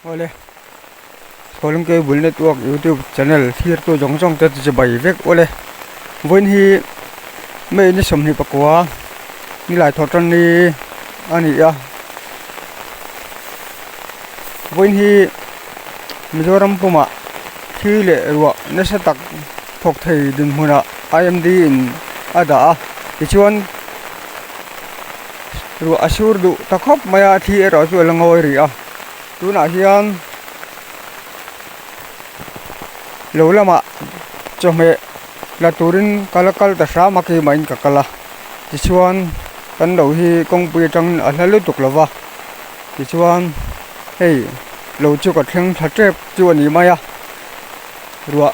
Ole kolong ke bul network YouTube channel thir tu jong jong te che bai vek ole voin hi me ni som ni pakwa ni lai thotan ni ani ya voin hi Mizoram puma thi le ruwa na sa tak thok thei din huna IMD in ada ti chuan ruwa asur du takhop maya thi ero chu langoi ri a tuna hian lo lama chome la turin kalakal ta sa maki main kakala ti chuan kan do hi kongpui tang a hlalu tuklawa ti chuan hei lo chu ka thleng thatep chu ani maya ruwa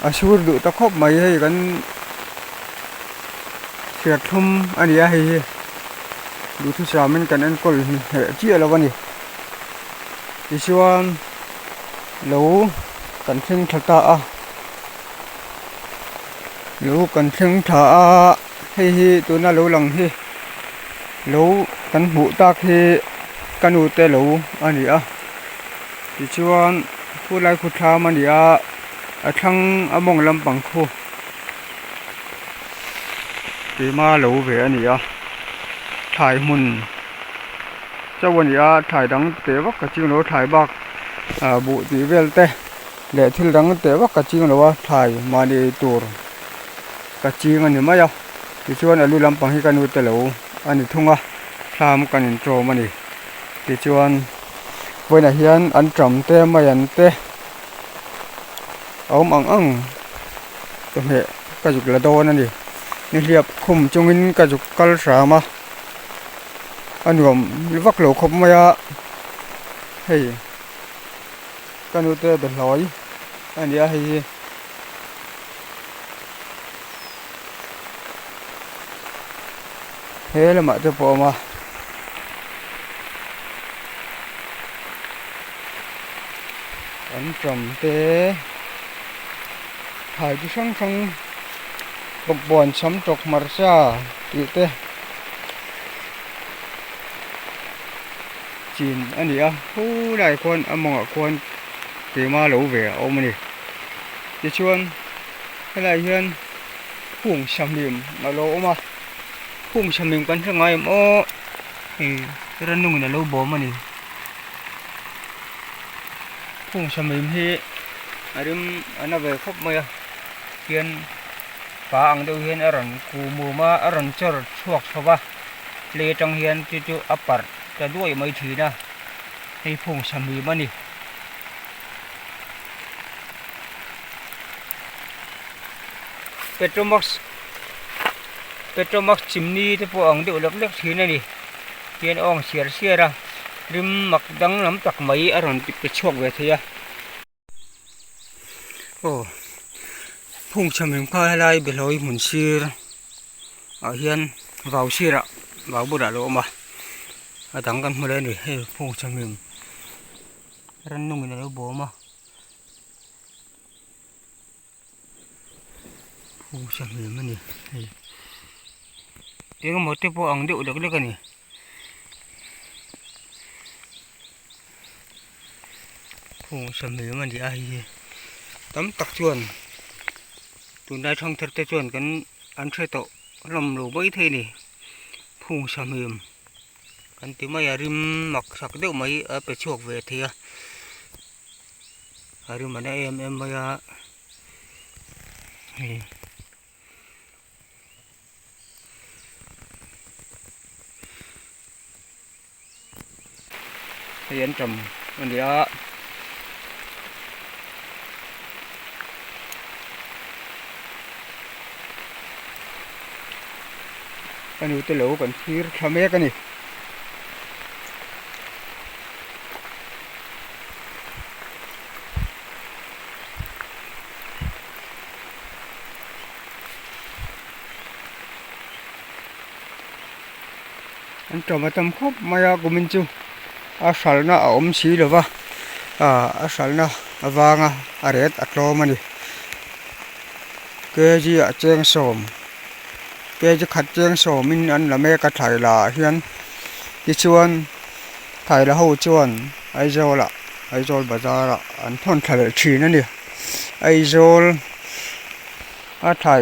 asur du takhop mai hei kan thiat thum ani a hei du thu chamin kan an kol he chi alawani ti chuan lo kan thing thata a lo kan thing tha a hei tuna lo lang hi lo kan bu tak hi kanu te lo ani a ti chuan pulai khu tha mani a athang among lampang khu ti ma lo ve ani a thai mun chawani a thai dang te wak ka ching lo thai bak bu ti vel te le thil dang te wak ka ching lo wa thai mani tur ka ching ani maya ti chuan alu lampang hi kanu te lo ani thunga thlam kan in tro mani ti chuan voina hian an tram te mayan te om ang to he ka juk la don ani ni hliap khum chungin ka juk kal rama anuam vak lo khop maya hei kanu te be hloi ani a hei he lama te po ma an tram te thai chu sang sang bok bon cham tok marcha ti te chin ani a hu lai kon amonga kon te ma lo ve omani ti chuan helai hian phung samlim na lo oma phung samlim kan thangai mo ran nung na lo bo mani phung samlim hi arim anave khop maya hian pa ang do hian aran ku mu ma aran chor chuak thawa le tang hian chu apar ta duai mai thina hei phung samlim ani Petromax chimney te po ang de ulak lek thina ni hian ong siara rim mak dang lam tak mai aron ti pe chok ve thia phung samlim kha lai beloi mun sir a hian vào sira vào bura lo ma adang kan mule ni he phung samlim ran nung ni lo bo ma phung samlim ani hei eng mo te po ang de ulak lek ani phung samlim ani a hi tam tak chuan tunai thong thar te chuan kan an thre to lam lo bai thei ni phung samlim kan ti mai rim mak sak deuh mai a pe chuak ve thia arim ana em maya hian tram ani a kanu te lo kan thir thame ka ni an tram atam khop maya gumin chu a salna a om si lova a salna awanga aret atlo mani ke ji a cheng som ke ji khat cheng som min an lame ka thlai la hian ti chuan ถ่ายละหูจวนไอโจละไอโจลบาจาระอันพ่นทะเลชีนั่นนี่ไอโจลถ่าย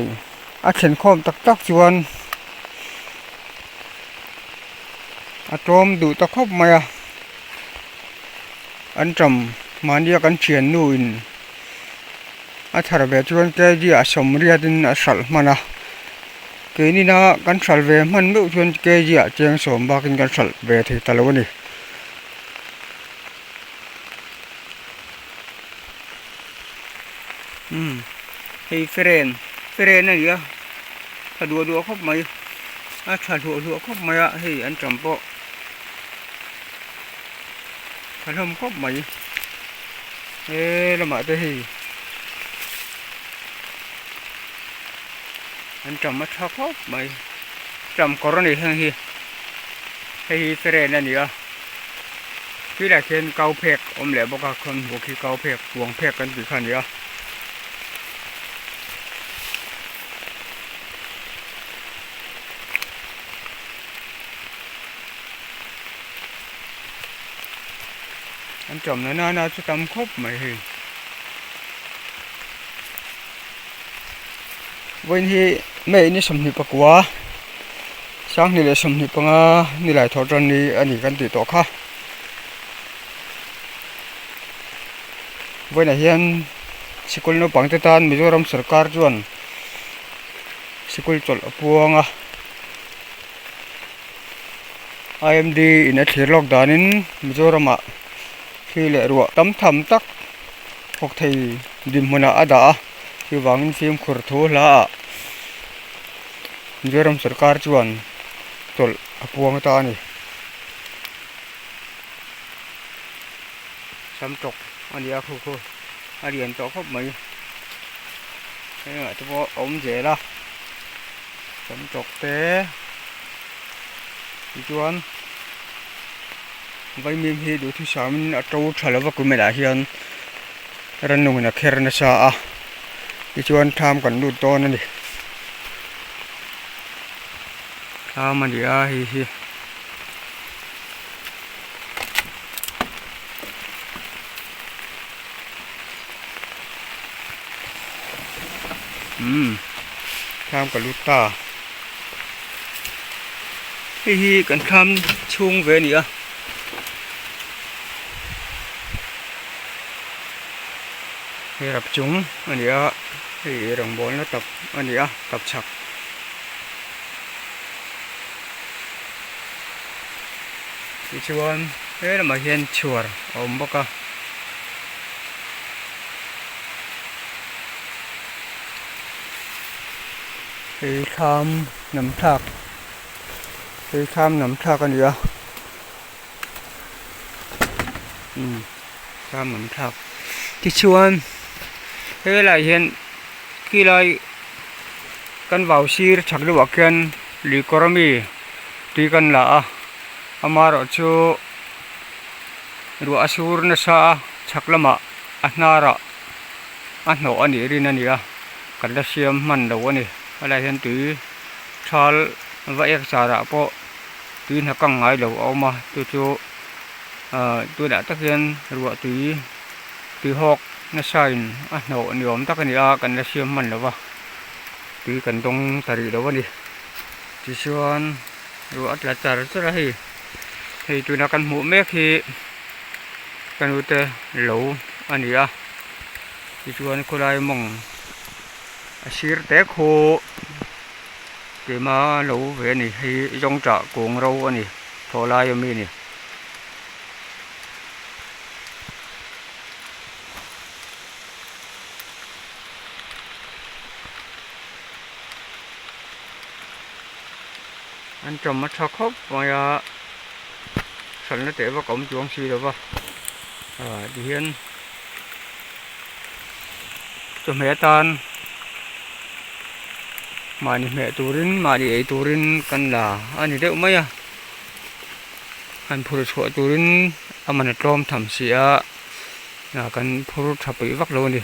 เข็นโคมตักจวนโจมดูตะคบมาอันจำมันเดียกันเชียนนู่นถ้าเราเวชวนแกจีสมเรียดินสัลมานะเกนี่นะกันสัลเวมันไม่ชวนแกจีเจียงสมบักินกันสัลเวที่ตะลวนี่เฮ้ยเฟรนนั่นเดียวถ้าดูคบมาถ้าดูคบมาเฮ้ยอันจำปะถ้าทำคบมาละมาเตะอันจำมาทักคบมาจำกรณีทั้งที่ให้เสร็จนั่นนี่ที่แหลกเขียนเกาเพกอมแหลบอกว่าคนหัวขี้เกาเพกวงเพกกันกี่ขันนี่อันจำน่าจะทำครบไหมเฮ้ยวันที่ไม่นี่สมนิปกว่าสังนี่เลยสมนิปงานี่หลายทอดนี่อันนี้กันติดต่อค่ะวันนี้เห็นสกุลโนปังเตตันมิโซรัมสรการจวนสกุลจลพวงIMD อินเทอร์ล็อกดานินมิโซรัมที่เหลือรัวตั้มทำตักพวกไทยดิมมนาอดาที่วางฟิล์มขุดทูละมิโซรัมสรการจวนจลพวงตานี่ซ้ำตกอันนี้คู่อันเดียนต่อครบไหมนี่ตัวอมเจละซ้ำตกเตะจวนไว้มีเหตุที่สามีอัตโตฉลาดว่ากูไม่ได้เห็นรันนุ่งนักเฮรนชาจวนทำกันดูตัวนั่นดิทำมันดีฮิทำกับลูกตาฮิกันทำช่วงเวนี่ให้รับจุงอันนี้ให้รองบอลแล้วตับอันนี้ตับฉักที่ชวนเรามาเห็นชัวร์อมบอกให้ข้ามน้ำทักกันนี้ข้ามน้ำทักที่ชวนให้เราเห็นกี่ไรกันว่าวชีรชักดูว่ากันหรือกรมีตีกันละอามาร์ชูรัวอสูรนสาชักละมาอันนาระอันโนอันนี้รินันนี่กันได้เสียมมันเดี๋ยวนี้อะไรเห็นตีชาลว่าเอกสารพอตีนักกังไงเดี๋ยวเอามาตัวเด็กตะเกียนรัวตีหกนั่นใช่อันโนนิยมตะกันนี่กันได้เสียมมันเดี๋ยวตีกันตรงตารีเดี๋ยวนี้ที่ชวนรัวอัตราจารย์จะได้ให้ตัวนักกันหมู่เมฆที่กันอุตะเหลวอันนี้ที่ชวนคนใดมองชีร์เตะโคที่มาเหลวเวนี่ให้ยงจ่ากงเราอันนี้โทรายมีนี่อันจำมาชักครบมาสันนิษฐานว่าผมจวงซีหรือเปล่าดิเห็นตัวแม่ตานมานี่แม่ตูรินมาดิไอตูรินกันล่ะอันนี้เด็กไหมอันผู้ช่วยตูรินมันตรอมทำเสียกันผู้ทับไปวักโลนี่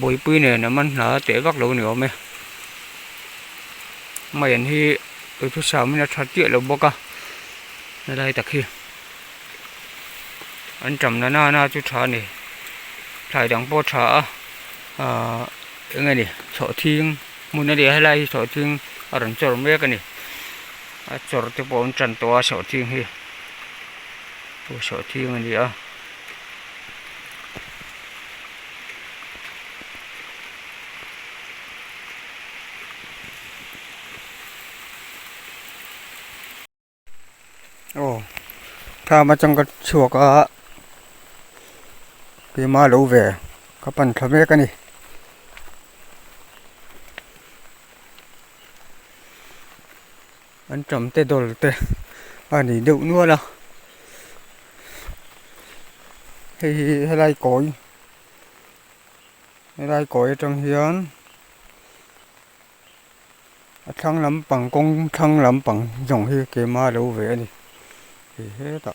บอยปีเนี่ยนะมันหนาเตะวักโลนี่เอาไหมไม่เห็นที่ตัวทุกสาวมันชัดเจนเลยบอกอะไรตะกี้ anh trầm na chút thả này thải đằng po thả ngay này sọ thiên muốn nó đi hay là sọ thiên ở đằng chỗ mấy cái này chỗ thì bộ trần to sọ thiên hi sọ thiên này àถ้ามาจังก็ชัวก็พี่มาลูเวก็ปั่นทำเมกันนี่อันจำเตะดอลเตะอันนี้เดือดนัวละให้ไล่ก่อยจังเฮียนทั้งลำปังกงทั้งลำปังย่องให้เกมาลูเวนี่เฮ้ต่อ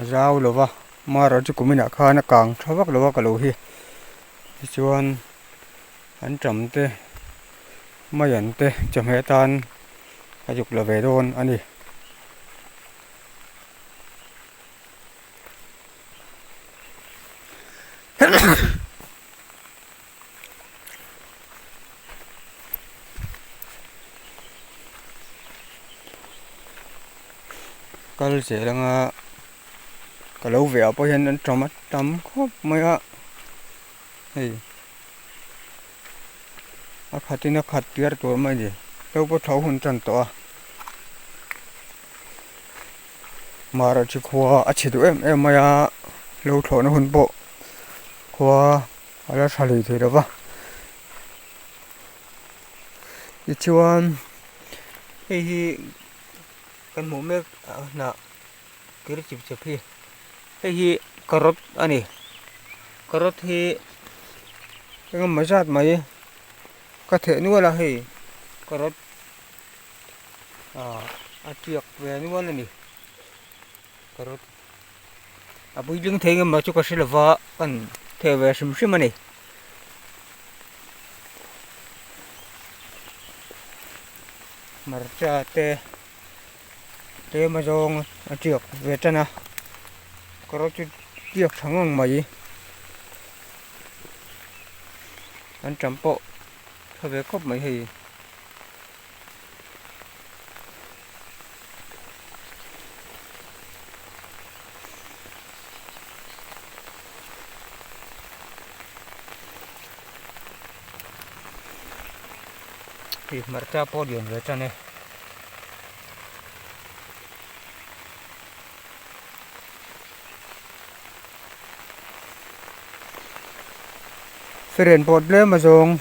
เจ้าหรือว่ามาเราจะกุมินาคานักกางทวักหรือว่ากะโลฮีชวนอันจำเตะไม่ยันเตะจำเหตุการณ์อายุละเวโดนอันนี้ก็เลยเสียแล้วก็เราเวียพอเห็นอันจำครบไหมอ่ะเฮ้ยขัดที่นักขัดเตี้ยตัวไม่ดีเราพอเท้าหุ่นจันตัวมาเราจะขวาอาชีพเอ็มมาเราถอนหุ่นโปขวาอะไรชาลีทีเดียวปะอีชวนเฮ้ยกันหมูเมกน่ะกิริจิบพี่เฮ้ยกระรถอันนี้กระรถที่ยังไม่ชัดไหมก็เถอะนัวละเฮ้ยกระรถอาเจียกเวนัวละนี่กระรถบุยลึงเทงมาจุกสิลวะกันเทเวสมชิมันนี่มาจะเตมาจงอาเจียกเวทนะกระรถจุดเจียกทั้งงไหมอันจำโปถ้าเวครบไหมให้marca podium vecane Feren problem mà dùng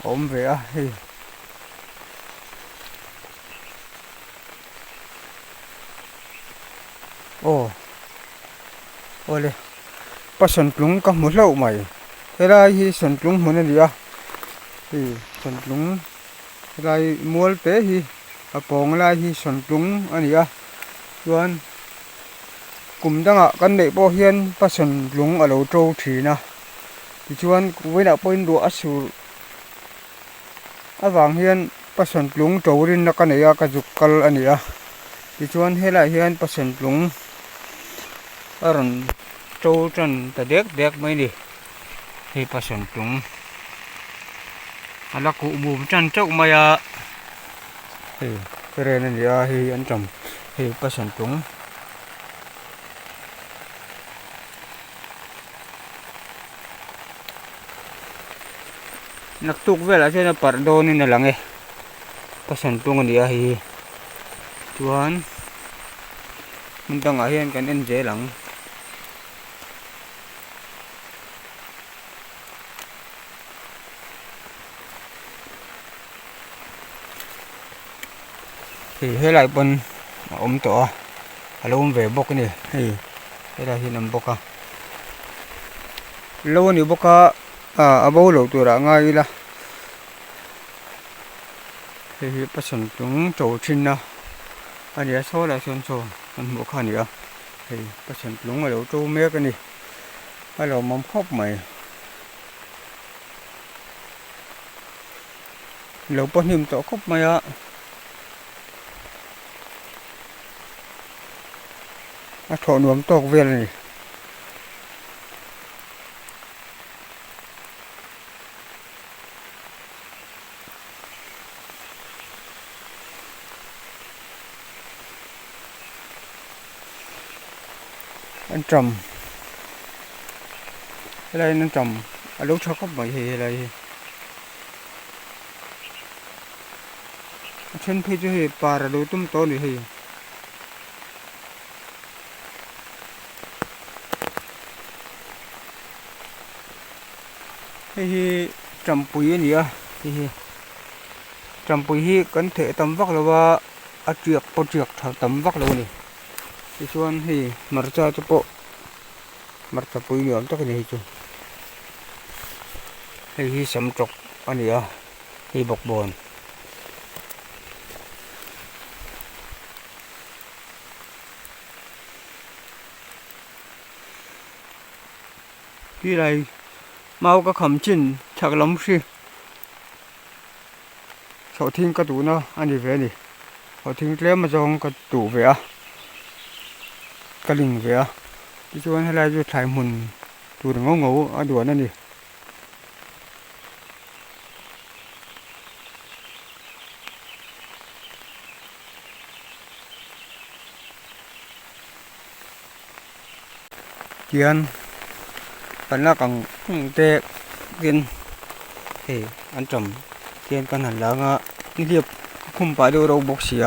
ổn về à ồ ôi bắt sần plung có một lâu mày thế là hi sần plung muốn gì à thì sần plung lại mua té hi bong lại hi sần plung anh à luôn cùng đang ở căn để bao hiên bắt sần plung ở đầu trâu thì na thì chuan với đạo point đũa sủi vàng hiên passion plung trâu rin nó cái này cái dục cal anh à thì chuan hay là hiên passion plung ở rừng trâu trần ta đét mấy đi thì passion plung là cụ bùm trần trâu mày à thì cái này là thì anh trồng thì passion plung naktuk vela chena pardon in lang e pasan tung ni a hi chuan mun tang a hian kan en je lang thì thế lại bên ôm to alo về bốc cái này thì thế là hiện nằm bốc à lâu nhiều bốc à bao lâu tuổi đã ngay là thì bắt sẵn chúng trâu chín na anh ấy số là xuân sổ anh bốc hành nữa thì bắt sẵn chúng ở đâu trâu mía cái này hay là mắm khóc mày lâu bao nhiêu tổ khóc mày á thọ nuông tóc về này anh trầm cái đây nó trầm ở lúc cho khóc bởi thì là chân phi cho thì bà là đồ tôm to thì thì trầm bụi này thì trầm bụi cần thể tấm vắc là và trượt bao trượt tấm vắc luôn này thì xuân thì mở ra cho bộ mở ra bụi nữa cho cái này chứ thì sắm trọc anh này thì bọc bồn cái này mau có khẩm chín chắc lắm xí sau thiên cái tủ nó anh đi về đi sau thiên lấy mà cho cái tủ về cái linh về cái chỗ này là chỗ thái mồn tủ ngấu ngấu ở đuổi này đi kiên vẫn là còn tệ kiên thì ăn trầm kiên con hẳn là liệp không phải đâu bốc xì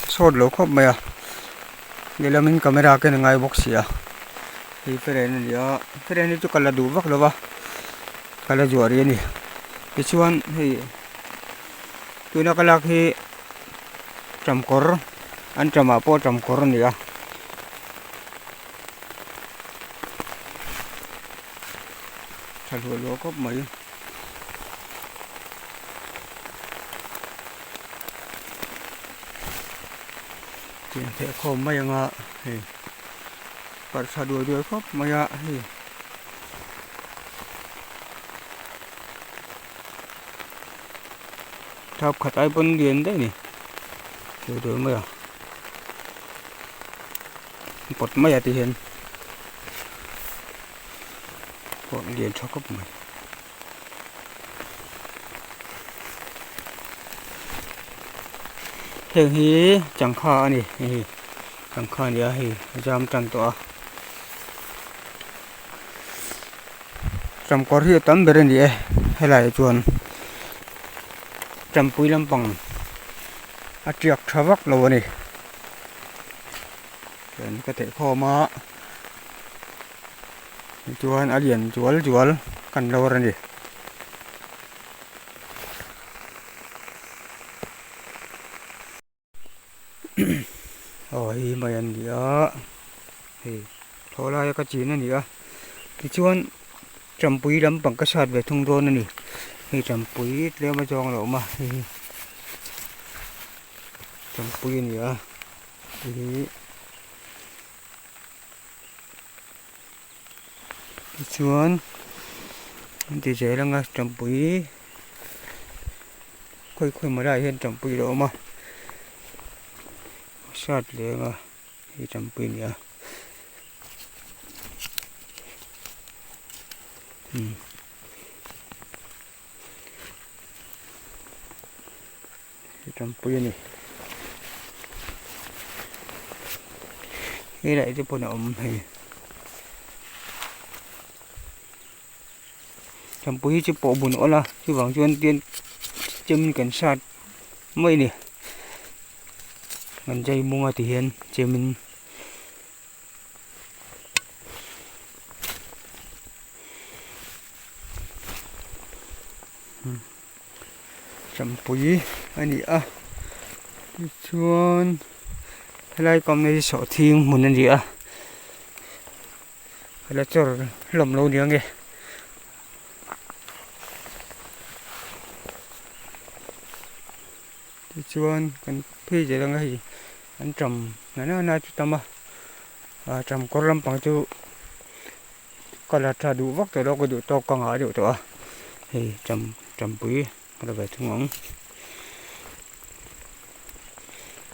sốt lỗ khóc mày đây là mình camera cái này bốc xì thì phải này cho cả là đủ vắc rồi ba cả là rùa đi cái chuan thì tôi nó cái là thì trầm cor ăn trầm à po trầm cor này thật lỗ khóc mày tiền thể khom mày thì bắt sa đuôi khóc mày thì tháp khát ai bận điện đấy nè đuôi mày bật mày thì hiện bật điện cho khóc mày thường hi chẳng kha nè chẳng kha nè hi jam trăn to trầm có thì tấm bền đi hay là chuồn trầm pui lâm bằng trượt tháo vắc lâu này đến có thể kho mà chuồn liền chuồn cần lâu rồi đi rồi mày ăn gì thì thôi là cái chuyện này nữa thì chuồn trầm pui lâm bằng cái sạt về thung rôn này thì trầm pui leo mà giòn lỗ mà thì trầm pui nữa thì chuồn thì dễ là trầm pui khơi mà đại hơn trầm pui lỗ mà sát lệ mà thì trầm pui nữa trầm pui này cái này cho bọn ẩm thì trầm pui chứ bộ bùn nữa là chứ vàng chuyên tiên châm cảnh sát mấy nè ngân dây mua thì hiện chế mình trầm pui anh đi chuan lại còn này sổ thiên muốn anh đi hay là cho lầm lâu nữa nghe chuan cần phi vậy là gì anh trầm nó chú tâm trầm có lâm bằng chú còn là trà đủ vóc từ đâu có đủ to con ở đủ to thì trầm pui là về thung ngỗng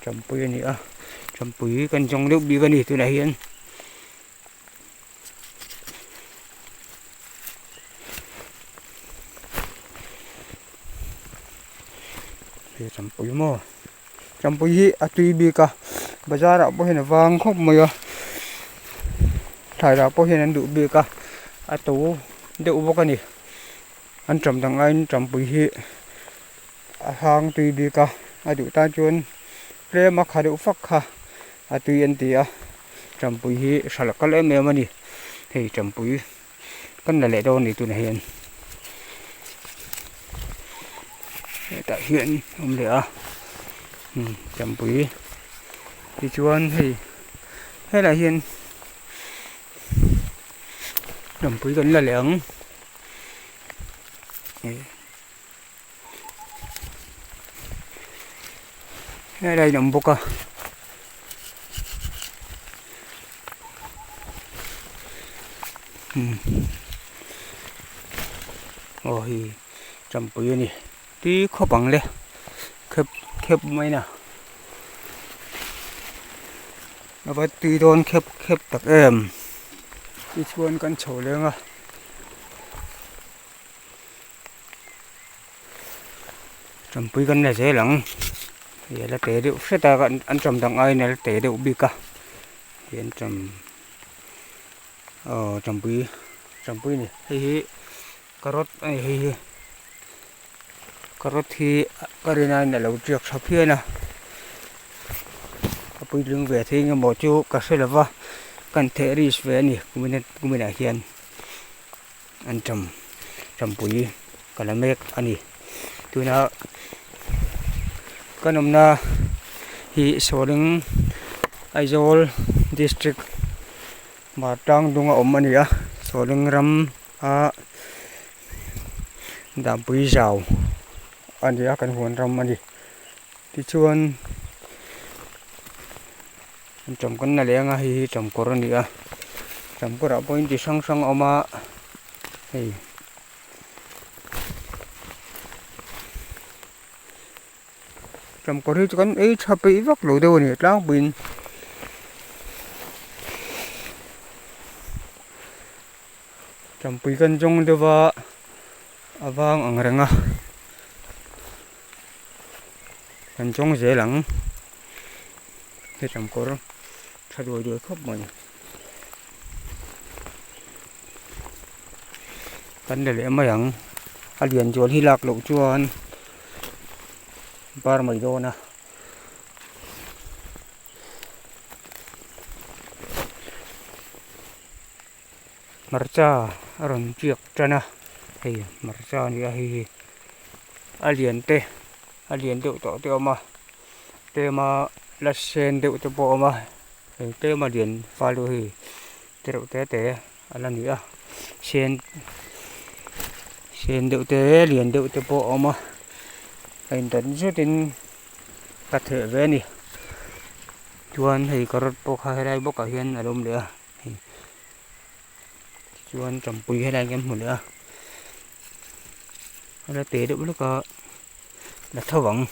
trầm pui này trầm pui cần trong nước đi cái này tôi lại hiện thì trầm pui mò trầm pui tuy bi cả bây giờ đã bao nhiêu vàng khóc mày thải ra po hian an du bi ka a to deuh bawk ani an tram dang ai tram pui hi a hang tui bi ka a du ta chuan ple ma kha deuh fak kha a tui an ti a tram pui hi hral kal em ani hei tram pui kan la le do ni tu na hian ta hian le a tram pui ti chuan hei la hian tram pui kan la leng hei đây nằm bốc à ôi trầm bụi nè tí khó bằng lên khép khép mấy nè nó phải tùy đón khép khép tắc em đi chuan con chầu lên à trầm bụi con này dễ lắm vậy là té điệu sẽ ta ăn trầm đằng ai này là té điệu bị cả hiện trầm bụi này hay carrot hay carrot thì cái này là lâu trước sắp phía nè bụi lưng về thì nghe một chú cả sẽ là va cần thể đi về nè của mình là hiện ăn trầm bụi cái là mấy anh đi tôi nào cái nôm na hi Soling Aizawl district mà trang đúng ông anh à Soling ram à đam bùi giàu anh à cần huấn ram anh thì chuan trồng con này lên hi trồng cỏ này à trồng cỏ đã point thì sang sang ông à hey trầm có thứ con ấy chập bị vắt lụi đâu nè lão bình trầm bị con trong đâu và vang ang răng à con trong dễ lắm thì trầm có thay đổi được khắp mọi con để lấy mấy ang liền chuột Hy Lạp lộ chuột bar mai do na marcha aron chiek chana hei marcha ni a hi alien deuh to te ma te ma la sen deuh te po ma hei te ma lian falu hi te ala ni a sen deuh te lian deuh te po ma anh tận số tin cắt thể về nè chuan thì có rất bốc hai đây bốc cả hiên ở đông nữa chuan trồng bùi hay đây em một nữa nó té được lúc có là thâu vọng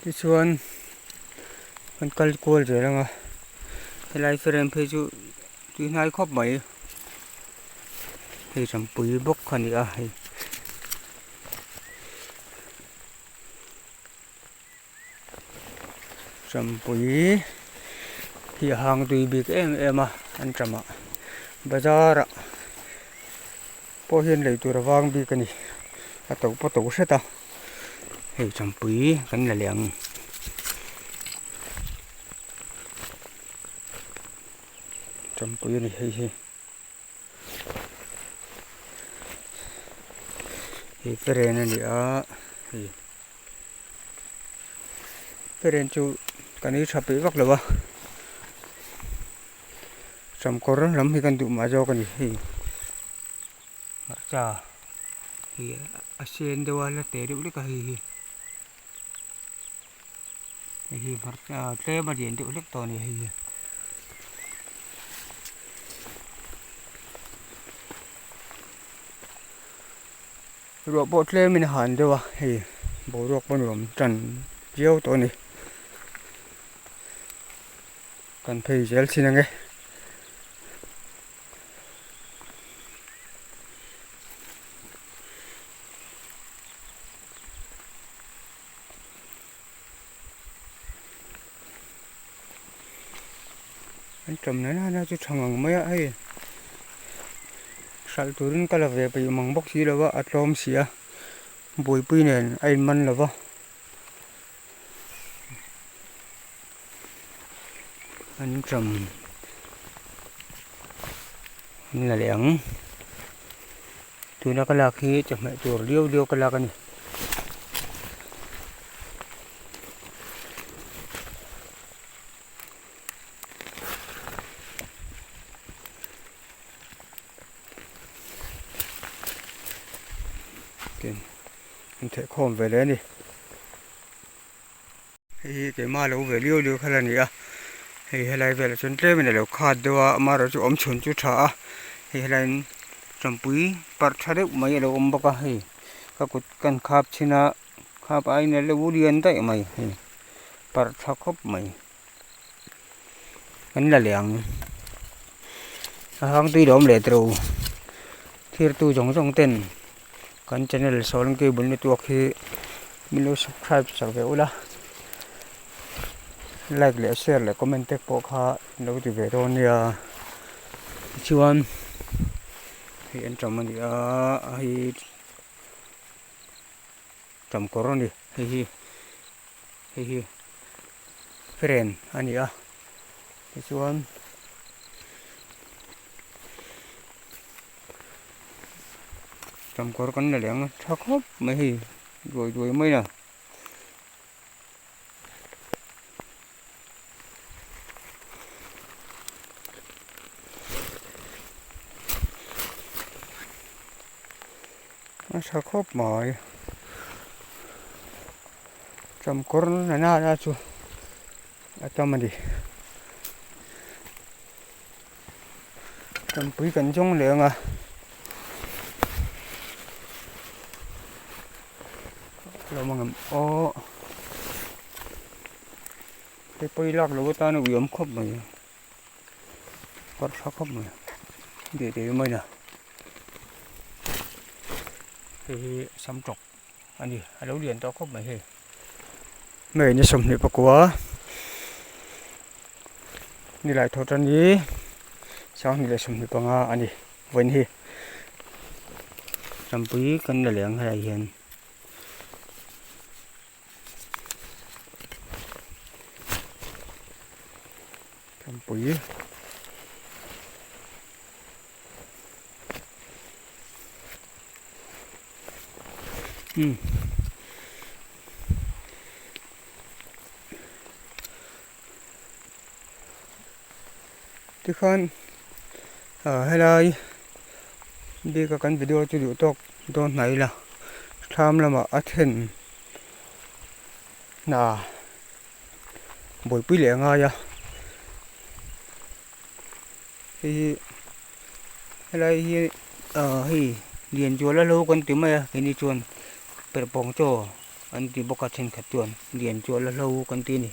thì chuan con cල් cua rồi đó à cái này phải em phải chú hai khóc mấy thì trồng bùi bốc khăn à trồng bùi thì hàng tùy bị em à anh trồng à bây giờ ạ po hiền lấy tụi vàng bị cái này bắt tàu sẽ ta thì trồng bùi cái là liền trồng bùi này thì cái này nữa thì cái này chú cái này sắp bị vắt rồi trồng cỏ lắm thì cần tụ mà do cái này thì chà thì sen đâu là té được cái thì mặt té mà điện được to này thì rồi bột lên mình hàn đâu thì bộ ruột bên ruộng trần chiếuตัวนี้กันพี่เจลสินะไง anh trầm này nó chút thằng mấy ấy sal turin kala về bị măng bốc xí là vợ atom xía bụi pin này anh man là vợ anh trầm là lẻng tụi nó kala khi chậm mẹ chuột liêu liêu kala cái này mình thể khom về đấy đi cái mà lâu về liêu liêu khai là gì à hay là về là chân trái mình là khát đó mà rồi chú ôm chuẩn chú thả hay là trầm quý bắt thắt được mấy đầu ôm bạc hay các cột cần khắp trên à khắp ai này là vũ điên đấy mày bắt thắt khóc mày anh là liền hàng tuy đốm lệ trâu thì tôi giống tên kan channel solang ke bulne tu khi mình subscribe sao cái ula like le share le comment tek po kha no ti ve ron ya chuan hi en tram ani a hi tram koroni hi friend ani a chuan tram kor kan le leng thak hop mai hi rồi mới nè nó thak hop mỏi tram kor na ra chu atam đi tram quý cần trong leng à lo mangam o cái poi lak lo ta nó yếm khop mày quát phát khop mày để mới nè thì sắm trọc anh đi đấu điện to khop mày mày như sầm này bạc quá đi lại thốt chân gì sáng đi lại sầm này bạc anh đi vậy hi sắm quý cân là lẹng hay là hiệnปุ๋ยที่ขั้นให้เลยดีกับกันวิดีโอจะดูตกตอนไหนล่ะทำแล้วมาอัดเห็นน่ะบ่อยปีเหลียงไงthì hay là hi liền chùa là lâu con tím mày cái này chuồn bể bóng cho anh thì bóc trên khát chuồn liền chùa là lâu con tin này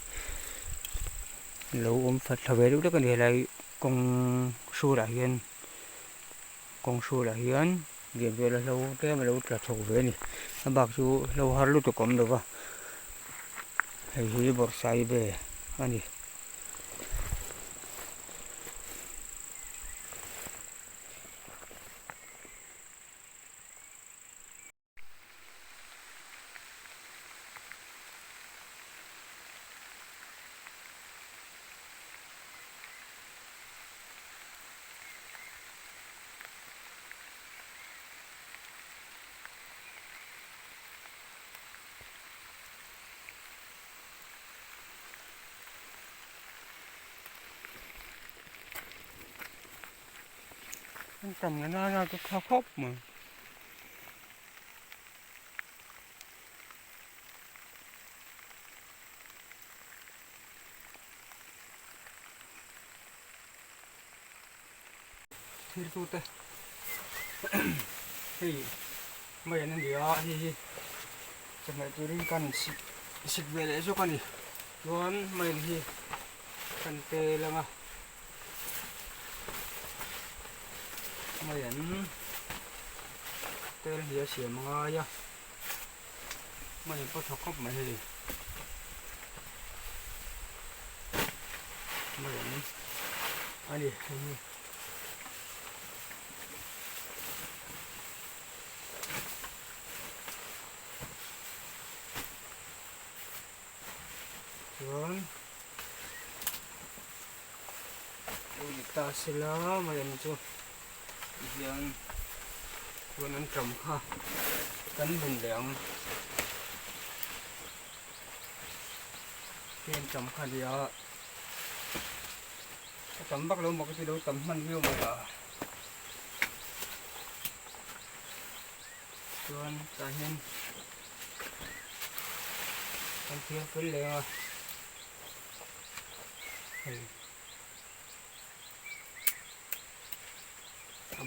lâu ôm phật thờ về lúc đó con để lại con su đã hiền liền chùa là lâu thế mà lâu là thổ về này bác chú lâu har lúc tụi con được vào hay bớt sai về anh đi cầm cái nó cái khóc khóc mà thì tôi đây thì mấy anh đi à thì cho mày tôi đi cần xịt về để cho con đi luôn mày thì cần tê là mà mày anh tê là gì xỉa mà ya mày có thọc khóc mày thì mày anh anh đi Tuan kita sila mayan cho yang tuan ăn trầm ha cắn bình lẹng trên trầm kha đi ạ tầm bắt luôn một cái đâu tầm man view mà cả tuan ta hen con kia cứ lẹ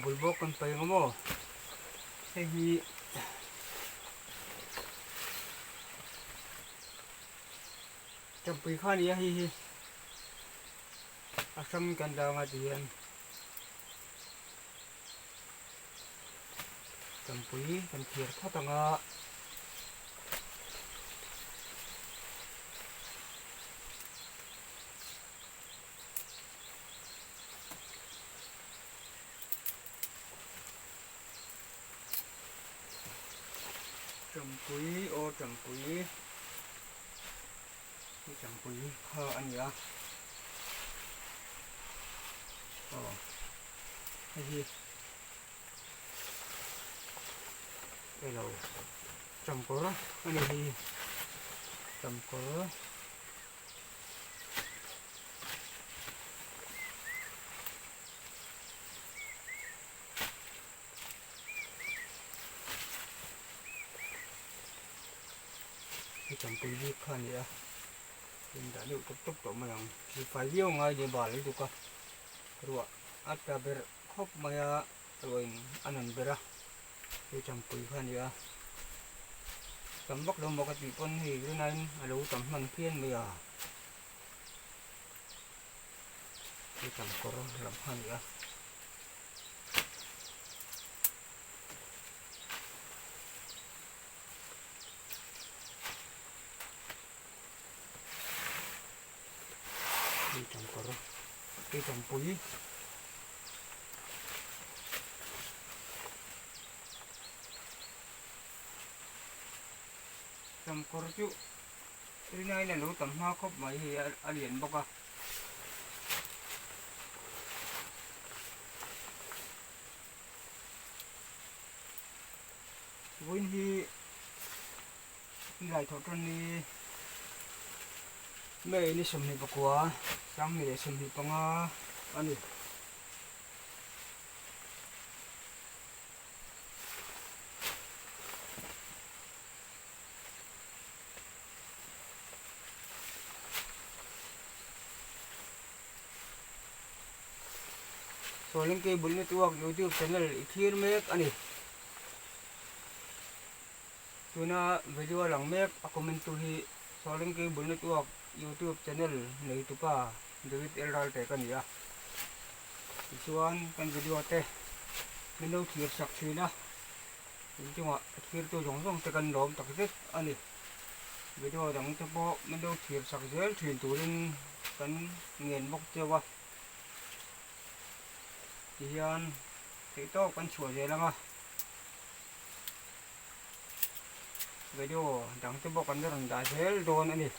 bulbok kan pa yung mo hi champi khan ya hi asam kan da nga diyan champi kan thir khatanga Champuy o champuy cái champuy kha anh ya cái gì cái đầu trồng có cái này gì trồng có trong cái việc này à, mình đã được tiếp tục mà thì phải yêu ngay để bảo lấy được cả, rồi ăn cả bữa khóc mà rồi ăn bữa thì trong cái này à, tầm bắt đầu một cái tỷ con thì cái này lâu tầm mình phiên bây giờ, thì tầm có làm hơn nữa. Đi trồng cỏ, đi trồngปุ๋ยtrồng cỏ chứ cái này là lúa tầm hoa khóc mấy thì liền bọc à với thì lại thọ tròn đi mẹ ini sumhi pakua sang ni sumhi panga ani so link ke bulne tuak YouTube channel ikhir mek ani tuna video lang mek a comment tu hi so link ke bulne tuak YouTube channel này tụi pa David Eral te kan ya chuan kan video te min đâu thiệt sặc chi na chung à thiệt tôi giống te kan lom tak tet ani video dang te po min đâu thiệt sặc zel thin turin kan ngien bok che wa hian te to kan chua je lama video dang te bok kan ran da zel don ani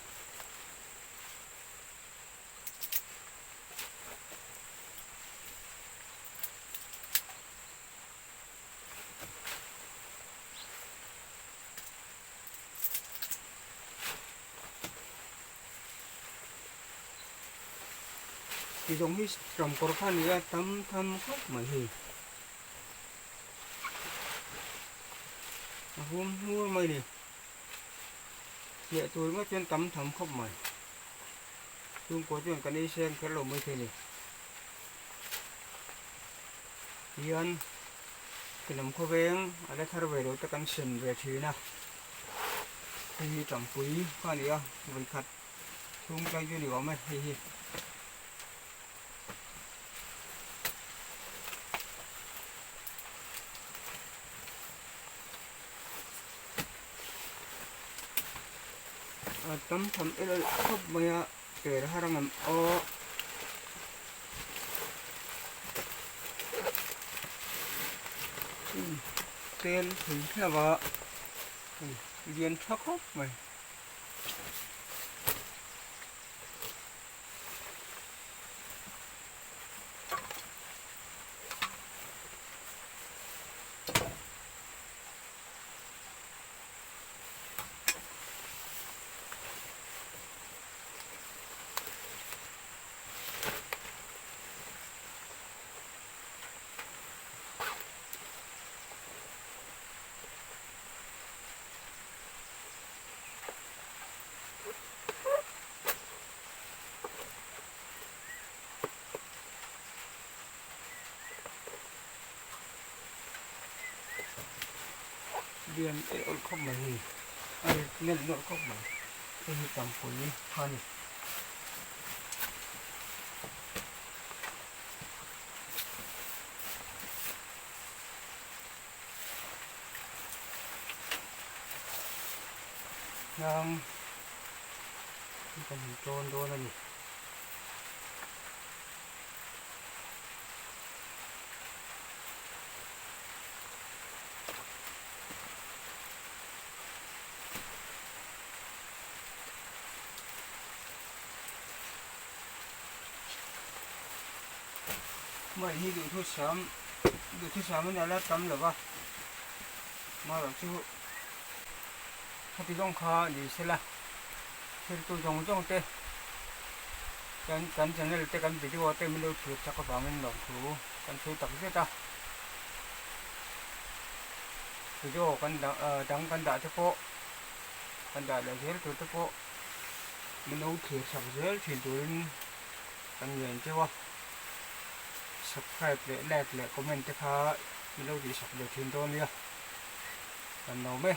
thì giống như trồng cỏ khăn này tắm thăm khóc mà gì hôm mua mày đi nhẹ tôi mới chuyên tắm thăm khóc mày chung có chuyện cái đi xem cái lồng mới thế này hiền cái làm khô vàng ở đây thay về đó ta cần sườn về thì nè thì trồng quý khoan đi à mình khát chung cái gì đó mày hi tấm thầm ít khóc mày kể ra hàng ngầm o tên thì là vợ viên thắc hốc mày viên ổn không mày nên nó không mày cái tầm của đi hơn đang còn trôn đôi là nhỉ mày đi được thứ sớm mới là tắm rồi ba mà là chứ thì trong kho thì sẽ là thì tôi dùng trong tê cần này tê cần video tê mình đâu thừa chắc có mình làm thử cần thu tập rất ra video đăng cần đã cho cô cần đã là rất tôi cho cô mình đâu thừa sắp rất thì tôi cần người chứ không subscribe để like comment cho mình đâu thì sắp được thiên tôn nha cần đâu mấy